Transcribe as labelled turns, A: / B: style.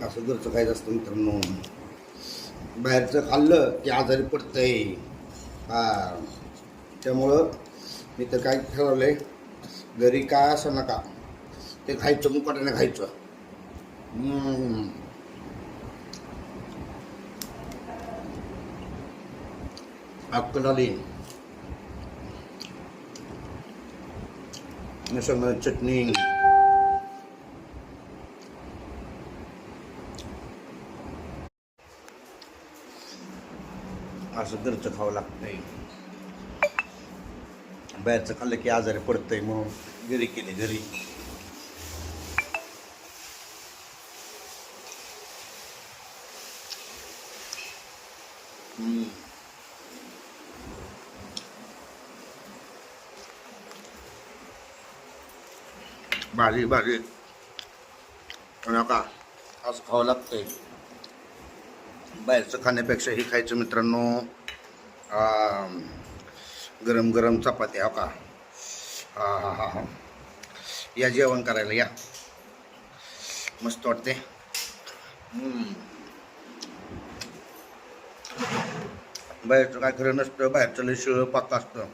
A: असं घरचं खायचं असतं मित्रांनो. बाहेरचं खाल्लं की आजारी पडतंय. हा, त्यामुळं मी तर काय ठरवलं आहे, घरी काय असं नका ते खायचं, मुकाट्याने खायचं. अक्कल आली, शेंगदाण्याची चटणी. असं घरचं खावं लागतंय. बाहेरचं खाल्लं की आजारी पडतंय, मग घरी केले घरी. भाजी भाजी नका असं खावं लागतंय. बाहेरचं खाण्यापेक्षा हे खायचं मित्रांनो. गरम गरम चपाती, हो का. हा हा हा हा, या जेवण करायला या, मस्त वाटते. बाहेरचं काय खरं नसतं, बाहेरचं लय शिळं पाक असतं.